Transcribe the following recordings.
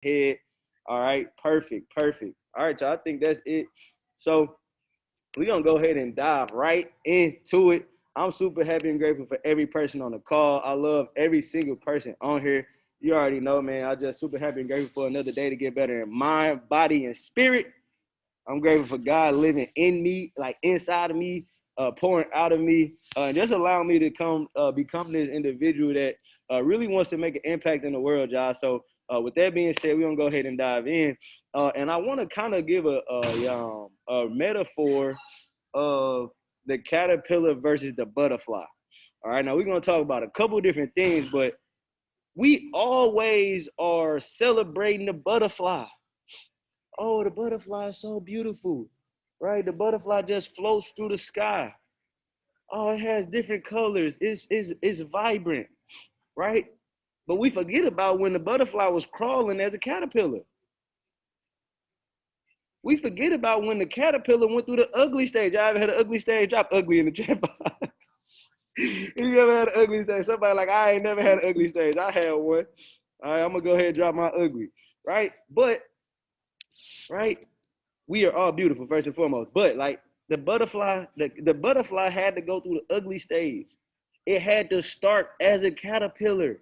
head. All right, perfect, perfect. All right, y'all, I think that's it. So we're gonna go ahead and dive right into it. I'm super happy and grateful for every person on the call. I love every single person on here. You already know, man. I just super happy and grateful for another day to get better in mind, body, and spirit. I'm grateful for God living in me, like inside of me, pouring out of me, and just allowing me to become this individual that really wants to make an impact in the world, y'all. So with that being said, we're gonna go ahead and dive in, and I want to kind of give a metaphor of the caterpillar versus the butterfly. All right, now we're gonna talk about a couple different things, but we always are celebrating the butterfly. Oh, the butterfly is so beautiful, right? The butterfly just floats through the sky. Oh, it has different colors. It's vibrant, right? But we forget about when the butterfly was crawling as a caterpillar. We forget about when the caterpillar went through the ugly stage. I ever had an ugly stage? Drop ugly in the chat box. If you ever had an ugly stage, somebody like, I ain't never had an ugly stage. I had one. All right, I'm gonna go ahead and drop my ugly, right? But, right, we are all beautiful first and foremost. But like the butterfly had to go through the ugly stage. It had to start as a caterpillar.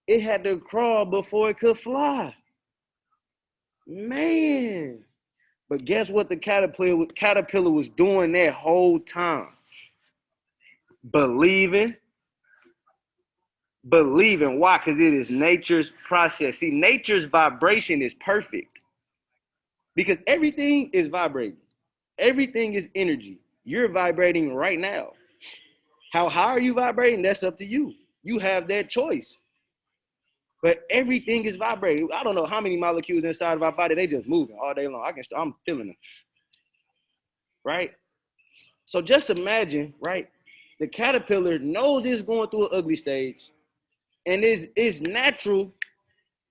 It had to crawl before it could fly. Man. But guess what the caterpillar was doing that whole time? Believing. Believing. Why? Because it is nature's process. See, nature's vibration is perfect because everything is vibrating. Everything is energy. You're vibrating right now. How high are you vibrating? That's up to you. You have that choice. But everything is vibrating. I don't know how many molecules inside of our body, they just moving all day long. I'm feeling them. Right? So just imagine, right? The caterpillar knows it's going through an ugly stage, and it's natural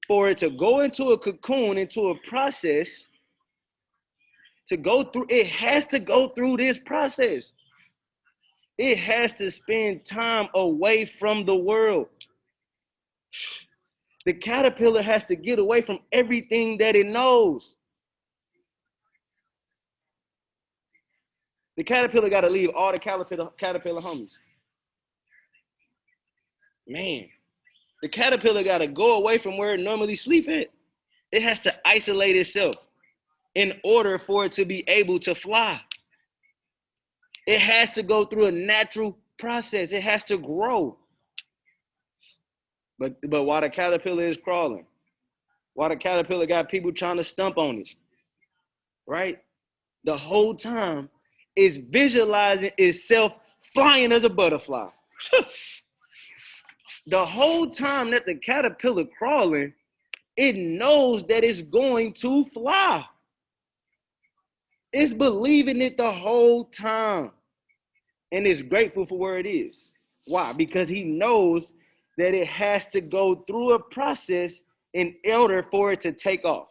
for it to go into a cocoon, into a process to go through. It has to go through this process. It has to spend time away from the world. The caterpillar has to get away from everything that it knows. The caterpillar got to leave all the caterpillar homies. Man, the caterpillar got to go away from where it normally sleeps at. It has to isolate itself in order for it to be able to fly. It has to go through a natural process. It has to grow. But while the caterpillar is crawling, while the caterpillar got people trying to stump on it, right? The whole time is visualizing itself flying as a butterfly. The whole time that the caterpillar crawling, it knows that it's going to fly. It's believing it the whole time. And it's grateful for where it is. Why? Because he knows that it has to go through a process in order for it to take off.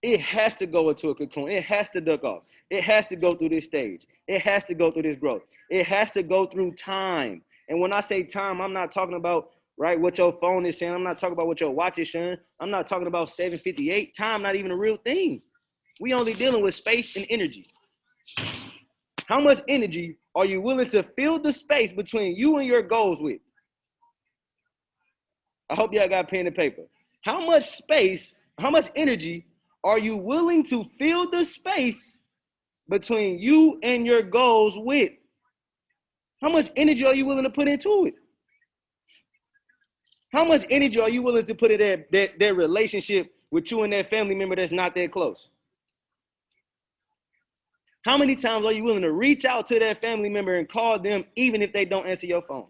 It has to go into a cocoon. It has to duck off. It has to go through this stage. It has to go through this growth. It has to go through time. And when I say time, I'm not talking about, right, what your phone is saying. I'm not talking about what your watch is showing. I'm not talking about 7:58. Time, not even a real thing. We only dealing with space and energy. How much energy are you willing to fill the space between you and your goals with? I hope y'all got pen and paper. How much space, how much energy are you willing to fill the space between you and your goals with? How much energy are you willing to put into it? How much energy are you willing to put in that relationship with you and that family member that's not that close? How many times are you willing to reach out to that family member and call them even if they don't answer your phone?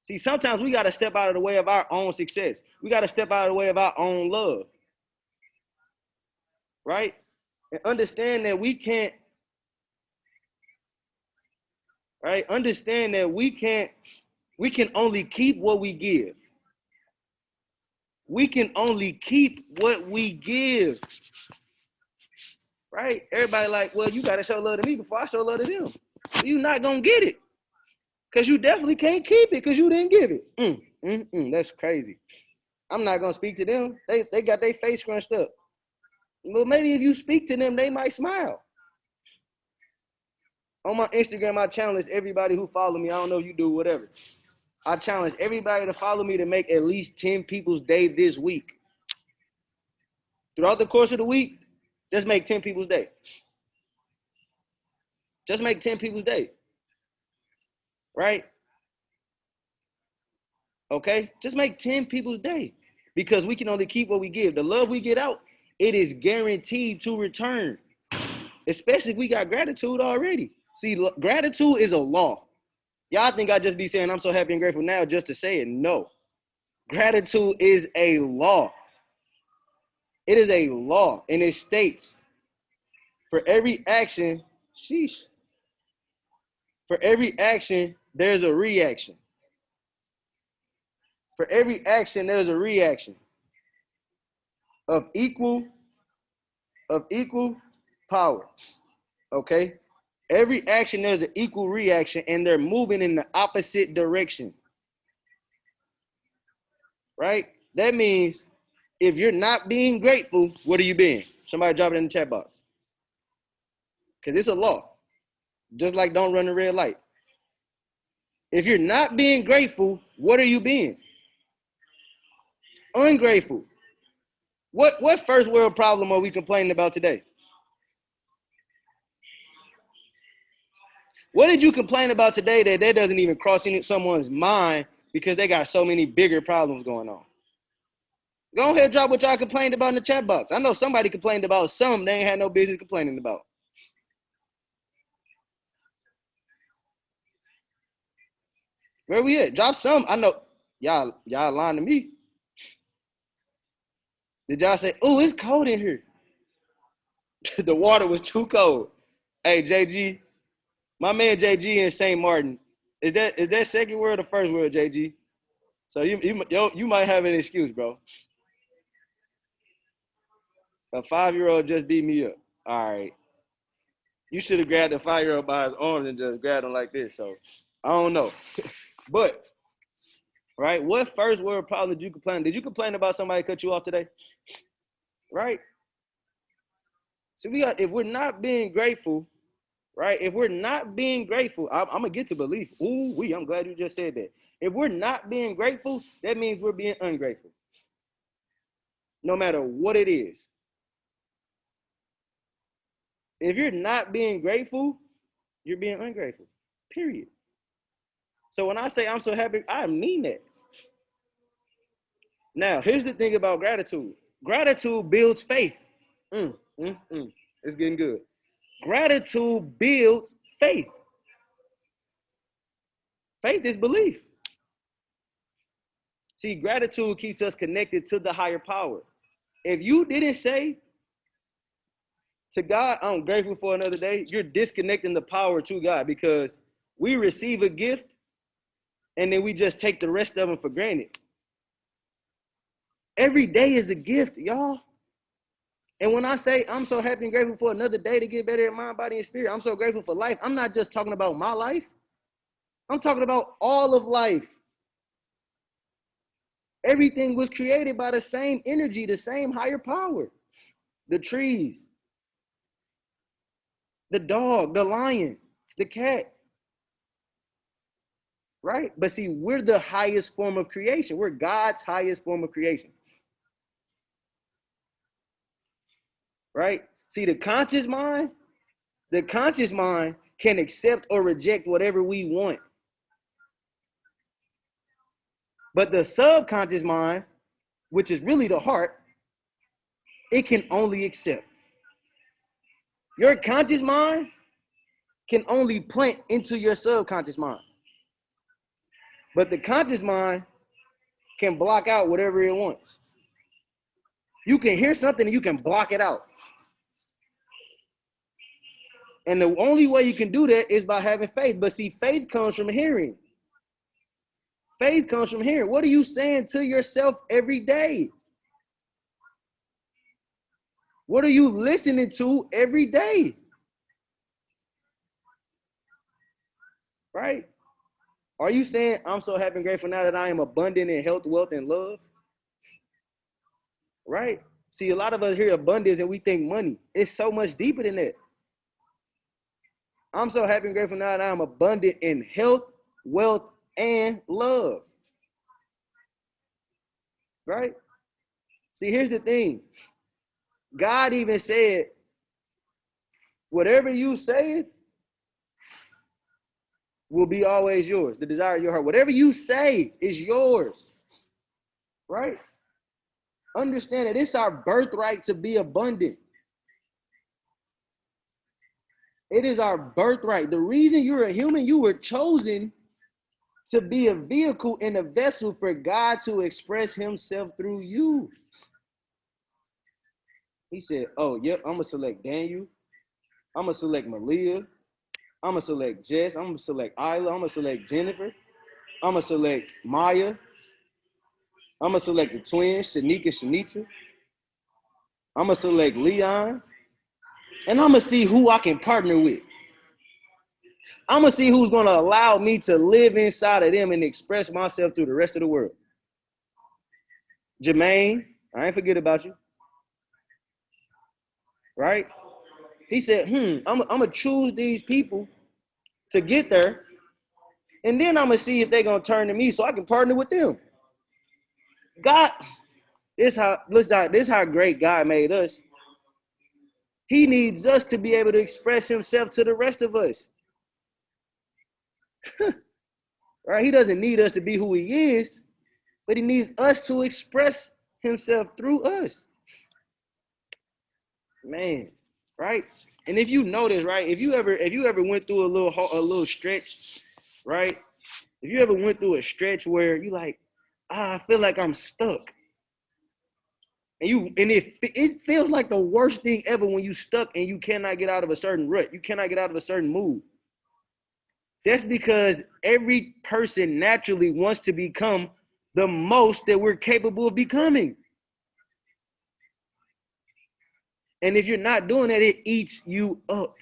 See, sometimes we got to step out of the way of our own success. We got to step out of the way of our own love. Right? And understand that we can't, right? Understand that we can only keep what we give. We can only keep what we give. Right? Everybody like, well, you got to show love to me before I show love to them. You're not going to get it. Because you definitely can't keep it because you didn't give it. That's crazy. I'm not gonna speak to them. They got their face scrunched up. Well, maybe if you speak to them, they might smile. On my Instagram, I challenge everybody who follow me. I don't know if you do, whatever. I challenge everybody to follow me to make at least 10 people's day this week. Throughout the course of the week, just make 10 people's day. Just make 10 people's day. Right? Okay? Just make 10 people's day. Because we can only keep what we give. The love we get out, it is guaranteed to return. Especially if we got gratitude already. See, gratitude is a law. Y'all think I just be saying I'm so happy and grateful now just to say it. No. Gratitude is a law. It is a law. And it states for every action, for every action, there's a reaction. For every action, there's a reaction of equal power. Okay? Every action, there's an equal reaction, and they're moving in the opposite direction. Right? That means if you're not being grateful, what are you being? Somebody drop it in the chat box. Because it's a law. Just like don't run the red light. If you're not being grateful, what are you being? Ungrateful. What first world problem are we complaining about today? What did you complain about today that doesn't even cross someone's mind because they got so many bigger problems going on? Go ahead and drop what y'all complained about in the chat box. I know somebody complained about something they ain't had no business complaining about. Where we at? Drop some. I know y'all lying to me. Did y'all say, oh, it's cold in here? The water was too cold. Hey, JG, my man JG in St. Martin. Is that second word or first word, JG? So you might have an excuse, bro. A 5-year-old just beat me up. All right. You should have grabbed the 5-year-old by his arms and just grabbed him like this. So I don't know. But, right, what first word problem did you complain? Did you complain about somebody cut you off today? Right? So if we're not being grateful, right? If we're not being grateful, I'm gonna get to belief. I'm glad you just said that. If we're not being grateful, that means we're being ungrateful. No matter what it is. If you're not being grateful, you're being ungrateful. Period. So when I say I'm so happy, I mean that. Now, here's the thing about gratitude. Gratitude builds faith. It's getting good. Gratitude builds faith. Faith is belief. See, gratitude keeps us connected to the higher power. If you didn't say to God, I'm grateful for another day, you're disconnecting the power to God because we receive a gift and then we just take the rest of them for granted. Every day is a gift, y'all. And when I say I'm so happy and grateful for another day to get better in mind, body, and spirit, I'm so grateful for life. I'm not just talking about my life. I'm talking about all of life. Everything was created by the same energy, the same higher power. The trees, the dog, the lion, the cat. Right? But see, we're the highest form of creation. We're God's highest form of creation. Right? See, the conscious mind can accept or reject whatever we want. But the subconscious mind, which is really the heart, it can only accept. Your conscious mind can only plant into your subconscious mind. But the conscious mind can block out whatever it wants. You can hear something and you can block it out. And the only way you can do that is by having faith. But see, faith comes from hearing. Faith comes from hearing. What are you saying to yourself every day? What are you listening to every day? Right? Are you saying, I'm so happy and grateful now that I am abundant in health, wealth, and love? right? See, a lot of us hear abundance and we think money. It's so much deeper than that. I'm so happy and grateful now that I'm abundant in health, wealth, and love. Right? See, here's the thing. God even said, whatever you say will be always yours. The desire of your heart. Whatever you say is yours. Right? Understand that it's our birthright to be abundant. It is our birthright. The reason you're a human, you were chosen to be a vehicle and a vessel for God to express himself through you. He said, oh, yep, I'm going to select Daniel. I'm going to select Malia. I'm going to select Jess. I'm going to select Isla. I'm going to select Jennifer. I'm going to select Maya. I'm going to select the twins, Shanika, Shanitra. I'm going to select Leon. And I'm going to see who I can partner with. I'm going to see who's going to allow me to live inside of them and express myself through the rest of the world. Jermaine, I ain't forget about you. Right? He said, I'm going to choose these people to get there. And then I'm going to see if they're going to turn to me so I can partner with them. God, this is how great God made us. He needs us to be able to express himself to the rest of us. Right? He doesn't need us to be who he is, but he needs us to express himself through us. Man, right? And if you notice, right, if you ever went through a little stretch, right? If you ever went through a stretch where you like, I feel like I'm stuck. And it feels like the worst thing ever when you stuck and you cannot get out of a certain rut. You cannot get out of a certain mood. That's because every person naturally wants to become the most that we're capable of becoming. And if you're not doing that, it eats you up.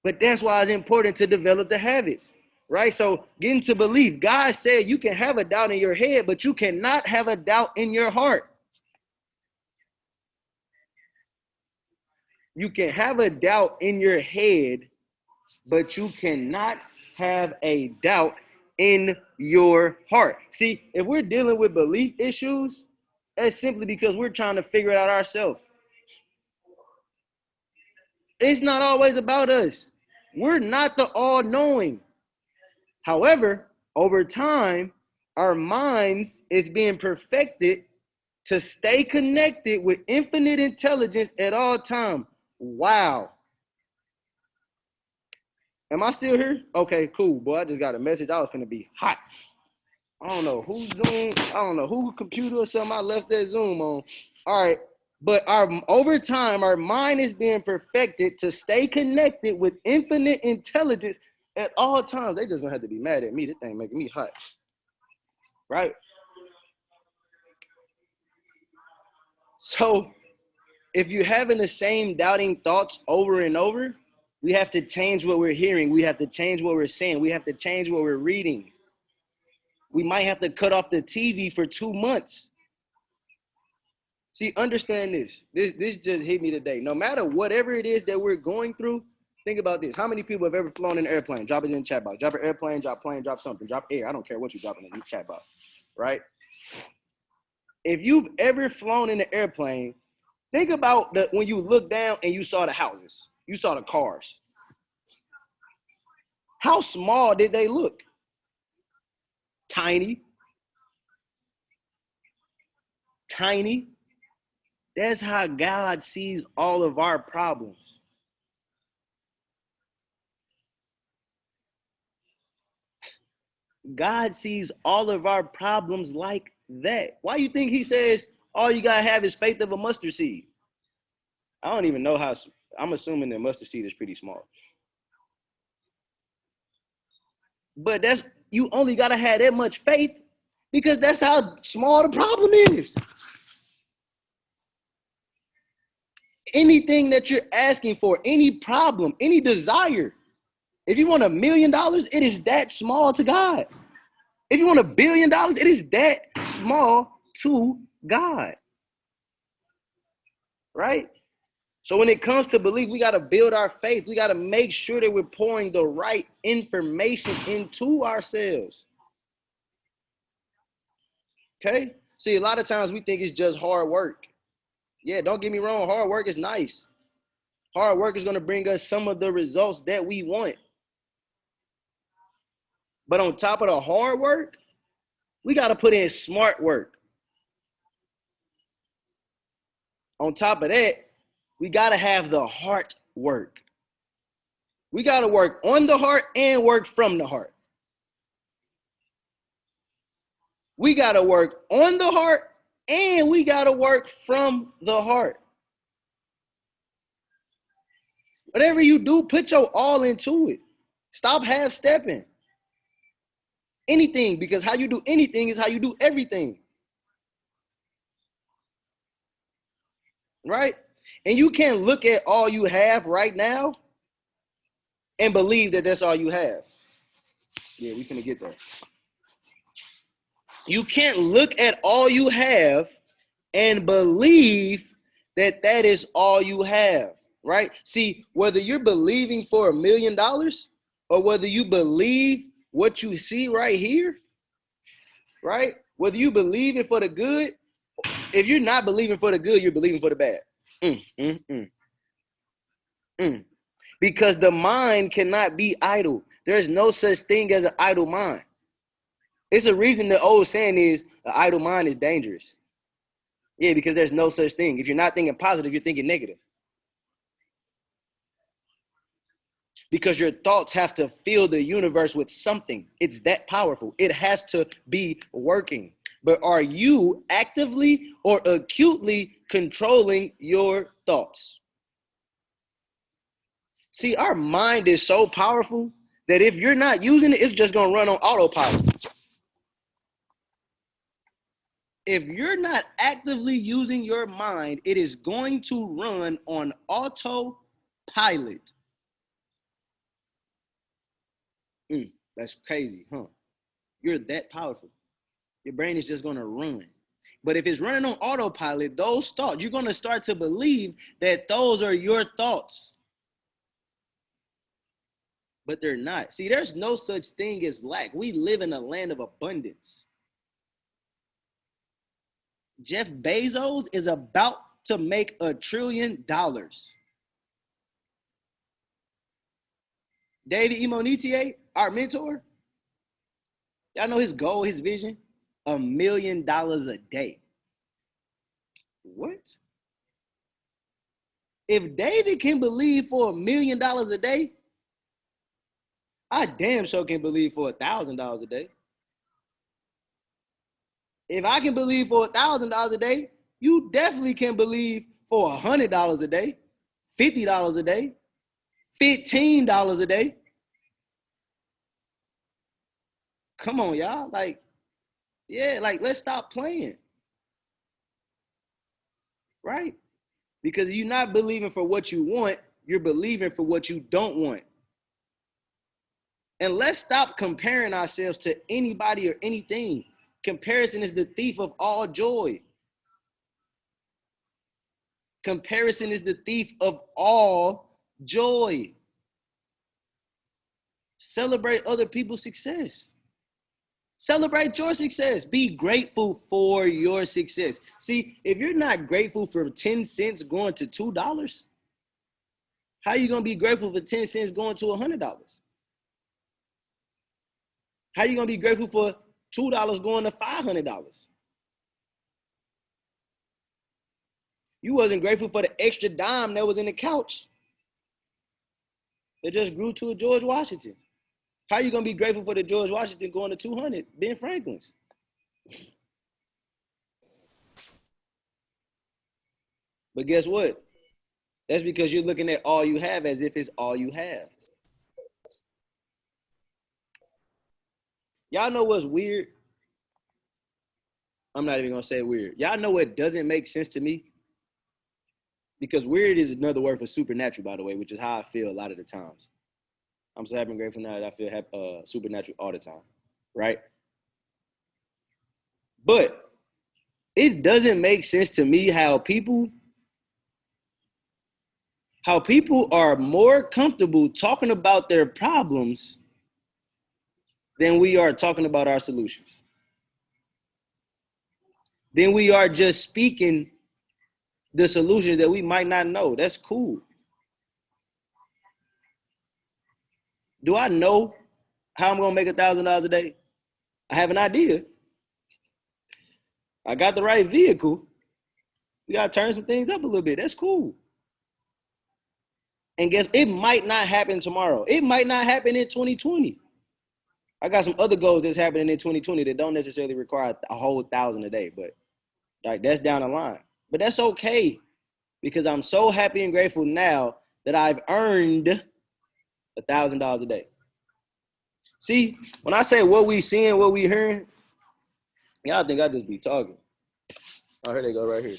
But that's why it's important to develop the habits, right? So getting to belief. God said you can have a doubt in your head, but you cannot have a doubt in your heart. You can have a doubt in your head, but you cannot have a doubt in your heart. See, if we're dealing with belief issues, that's simply because we're trying to figure it out ourselves. It's not always about us. We're not the all-knowing. However, over time, our minds is being perfected to stay connected with infinite intelligence at all times. Wow. Am I still here? Okay, cool, boy. I just got a message. I was finna be hot. I don't know who Zoom. I don't know who computer or something I left that Zoom on. All right. But over time, our mind is being perfected to stay connected with infinite intelligence at all times. They just gonna have to be mad at me. This thing making me hot. Right? So if you're having the same doubting thoughts over and over, we have to change what we're hearing. We have to change what we're saying. We have to change what we're reading. We might have to cut off the TV for 2 months. See, understand this. This just hit me today. No matter whatever it is that we're going through, think about this. How many people have ever flown in an airplane? Drop it in the chat box. Drop an airplane, drop plane, drop something. Drop air. I don't care what you drop in the chat box, right? If you've ever flown in an airplane, think about when you look down and you saw the houses. You saw the cars. How small did they look? Tiny. Tiny. That's how God sees all of our problems. God sees all of our problems like that. Why do you think he says all you gotta have is faith of a mustard seed? I don't even know how. I'm assuming that mustard seed is pretty small. But you only gotta have that much faith because that's how small the problem is. Anything that you're asking for, any problem, any desire, if you want $1 million, it is that small to God. If you want $1 billion, it is that small to God, right? So when it comes to belief, we got to build our faith. We got to make sure that we're pouring the right information into ourselves. Okay? See, a lot of times we think it's just hard work. Yeah, don't get me wrong. Hard work is nice. Hard work is going to bring us some of the results that we want. But on top of the hard work, we got to put in smart work. On top of that, we got to have the heart work. We got to work on the heart and work from the heart. We got to work on the heart and we got to work from the heart. Whatever you do, put your all into it. Stop half stepping. Anything, because how you do anything is how you do everything. Right? And you can't look at all you have right now and believe that that's all you have. Yeah, we finna get there. You can't look at all you have and believe that that is all you have, right? See, whether you're believing for $1 million or whether you believe what you see right here, right? Whether you believe it for the good, if you're not believing for the good, you're believing for the bad. Because the mind cannot be idle. There's no such thing as an idle mind. It's a reason the old saying is an idle mind is dangerous. Yeah, because there's no such thing. If you're not thinking positive, you're thinking negative. Because your thoughts have to fill the universe with something. It's that powerful. It has to be working. But are you actively or acutely controlling your thoughts? See, our mind is so powerful that if you're not using it, it's just going to run on autopilot. If you're not actively using your mind, it is going to run on autopilot. That's crazy, huh? You're that powerful. Your brain is just going to run. But if it's running on autopilot, those thoughts, you're going to start to believe that those are your thoughts. But they're not. See, there's no such thing as lack. We live in a land of abundance. Jeff Bezos is about to make $1 trillion. David Imonitie, our mentor, y'all know his goal, his vision? $1 million a day. What? If David can believe for $1 million a day, I damn sure can believe for $1,000 a day. If I can believe for $1,000 a day, you definitely can believe for $100 a day, $50 a day, $15 a day. Come on, y'all. Like, yeah, like let's stop playing. Right? Because you're not believing for what you want, you're believing for what you don't want. And let's stop comparing ourselves to anybody or anything. Comparison is the thief of all joy. Comparison is the thief of all joy. Celebrate other people's success. Celebrate your success. Be grateful for your success. See, if you're not grateful for 10 cents going to $2, how are you going to be grateful for 10 cents going to $100? How are you going to be grateful for $2 going to $500? You wasn't grateful for the extra dime that was in the couch. It just grew to a George Washington. How are you going to be grateful for the George Washington going to 200, Ben Franklin's? But guess what? That's because you're looking at all you have as if it's all you have. Y'all know what's weird? I'm not even going to say weird. Y'all know what doesn't make sense to me? Because weird is another word for supernatural, by the way, which is how I feel a lot of the times. I'm so happy and grateful now that I feel supernatural all the time, right? But it doesn't make sense to me how people are more comfortable talking about their problems than we are talking about our solutions. Then we are just speaking the solutions that we might not know. That's cool. Do I know how I'm gonna make $1,000 a day? I have an idea. I got the right vehicle. We gotta turn some things up a little bit. That's cool. And guess it might not happen tomorrow. It might not happen in 2020. I got some other goals that's happening in 2020 that don't necessarily require a whole 1,000 a day, but like that's down the line. But that's okay because I'm so happy and grateful now that I've earned $1,000 a day. See, when I say what we seeing, what we hearing, y'all think I just be talking. Oh, here they go right here.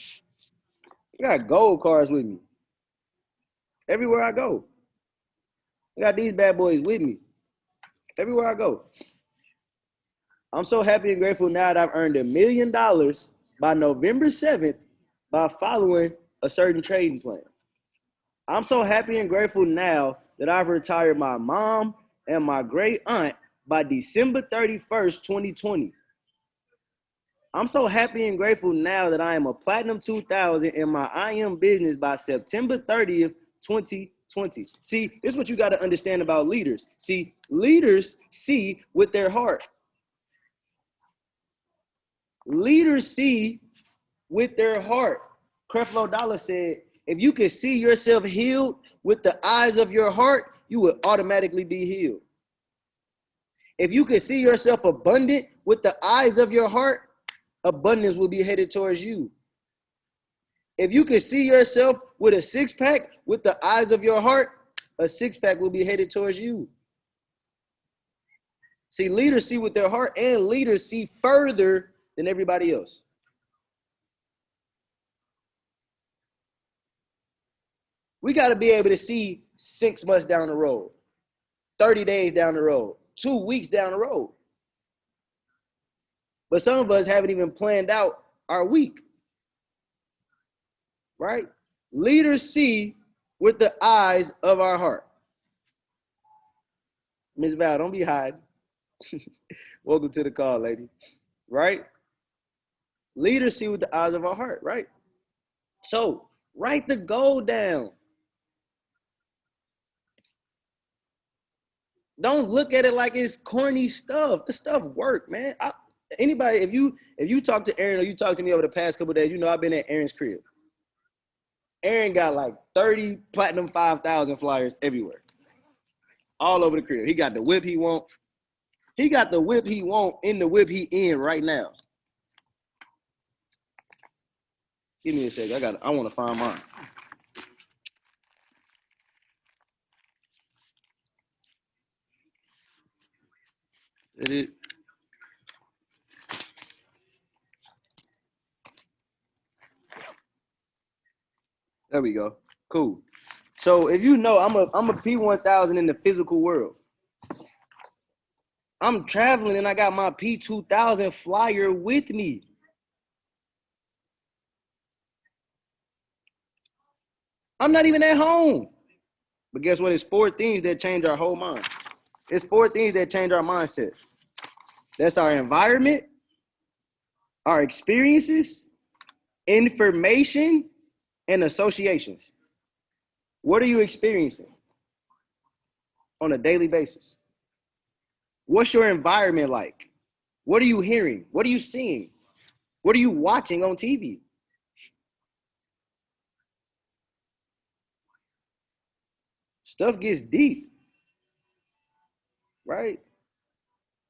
I got gold cards with me. Everywhere I go. I got these bad boys with me. Everywhere I go. I'm so happy and grateful now that I've earned $1 million by November 7th by following a certain trading plan. I'm so happy and grateful now that I've retired my mom and my great aunt by December 31st, 2020. I'm so happy and grateful now that I am a Platinum 2000 in my IM business by September 30th, 2020. See, this is what you got to understand about leaders. See, leaders see with their heart. Leaders see with their heart. Creflo Dollar said, if you can see yourself healed with the eyes of your heart, you will automatically be healed. If you can see yourself abundant with the eyes of your heart, abundance will be headed towards you. If you can see yourself with a six-pack with the eyes of your heart, a six-pack will be headed towards you. See, leaders see with their heart, and leaders see further than everybody else. We got to be able to see 6 months down the road, 30 days down the road, 2 weeks down the road. But some of us haven't even planned out our week, right? Leaders see with the eyes of our heart. Ms. Val, don't be hiding. Welcome to the call, lady, right? Leaders see with the eyes of our heart, right? So write the goal down. Don't look at it like it's corny stuff. The stuff work, man. Anybody, if you talk to Aaron or you talk to me over the past couple of days, you know I've been at Aaron's crib. Aaron got like 30 Platinum 5000 flyers everywhere. All over the crib. He got the whip he want. He got the whip he want in the whip he in right now. Give me a second. I want to find mine. It. There we go. Cool. So if you know, I'm a P1000 in the physical world. I'm traveling and I got my P2000 flyer with me. I'm not even at home. But guess what? It's 4 things that change our whole mind. It's 4 things that change our mindset. That's our environment, our experiences, information, and associations. What are you experiencing on a daily basis? What's your environment like? What are you hearing? What are you seeing? What are you watching on TV? Stuff gets deep, right?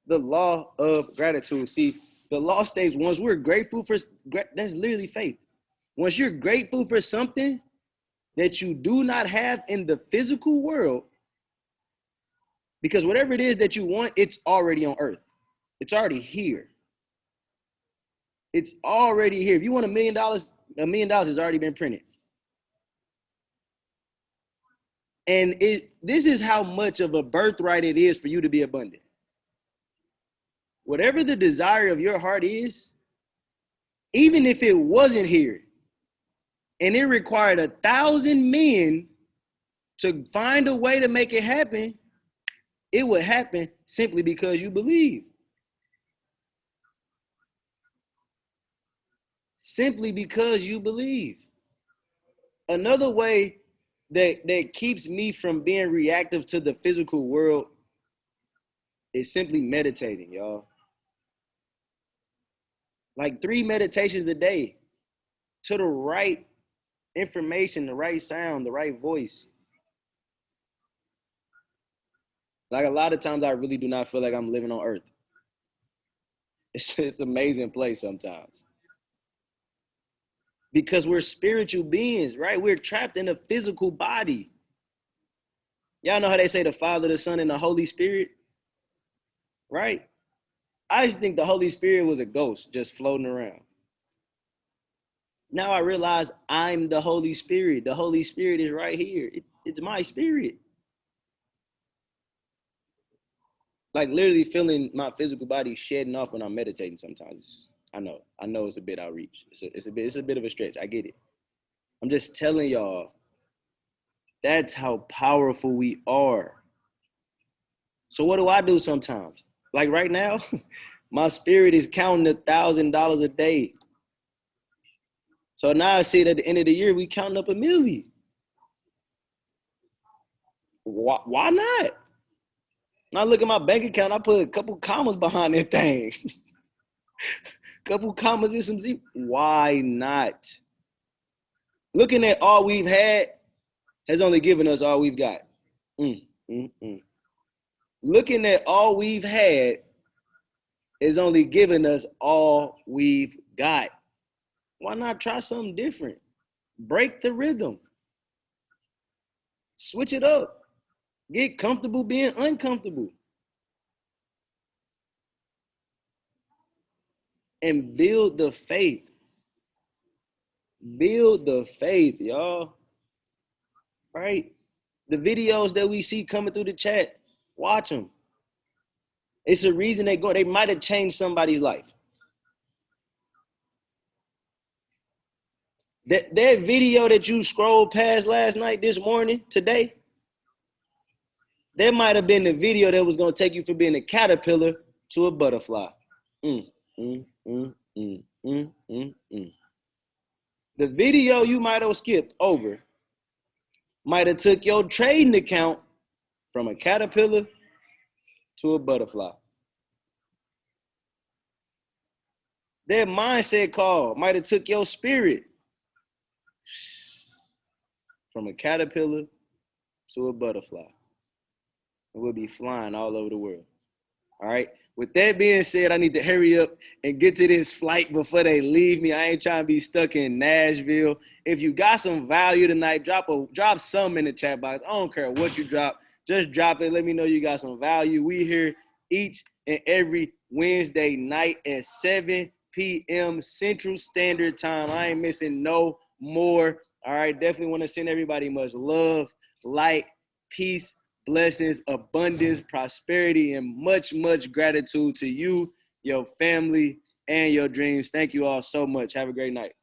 The law of gratitude. See, the law states once we're grateful for, that's literally faith. Once you're grateful for something that you do not have in the physical world, because whatever it is that you want, it's already on earth. It's already here. It's already here. If you want $1 million, $1 million has already been printed. And this is how much of a birthright it is for you to be abundant. Whatever the desire of your heart is, Even if it wasn't here and it required 1,000 men to find a way to make it happen, it would happen simply because you believe. Simply because you believe. Another way that keeps me from being reactive to the physical world is simply meditating, y'all. Like 3 meditations a day to the right information, the right sound, the right voice. Like a lot of times I really do not feel like I'm living on earth. It's an amazing place sometimes. Because we're spiritual beings, right? We're trapped in a physical body. Y'all know how they say the Father, the Son, and the Holy Spirit, right? I used to think the Holy Spirit was a ghost just floating around. Now I realize I'm the Holy Spirit. The Holy Spirit is right here. It's my spirit. Like literally feeling my physical body shedding off when I'm meditating sometimes. I know it's a bit outreach. It's a bit of a stretch. I get it. I'm just telling y'all, that's how powerful we are. So what do I do sometimes? Like right now, my spirit is counting $1,000 a day. So now I see that at the end of the year, we counting up $1 million. Why not? When I look at my bank account, I put a couple commas behind that thing. Couple commas and some Z. Why not? Looking at all we've had has only given us all we've got. Looking at all we've had is only giving us all we've got. Why not try something different? Break the rhythm. Switch it up. Get comfortable being uncomfortable. And build the faith. Build the faith, y'all. Right? The videos that we see coming through the chat, watch them. It's a reason they might have changed somebody's life. That video that you scrolled past last night, this morning, today, that might have been the video that was going to take you from being a caterpillar to a butterfly. The video you might have skipped over might have took your trading account from a caterpillar to a butterfly. That mindset call might have took your spirit from a caterpillar to a butterfly. And we'll be flying all over the world. All right. With that being said, I need to hurry up and get to this flight before they leave me. I ain't trying to be stuck in Nashville. If you got some value tonight, drop some in the chat box. I don't care what you drop. Just drop it. Let me know you got some value. We here each and every Wednesday night at 7 p.m. Central Standard Time. I ain't missing no more. All right. Definitely want to send everybody much love, light, peace, blessings, abundance, prosperity, and much, much gratitude to you, your family, and your dreams. Thank you all so much. Have a great night.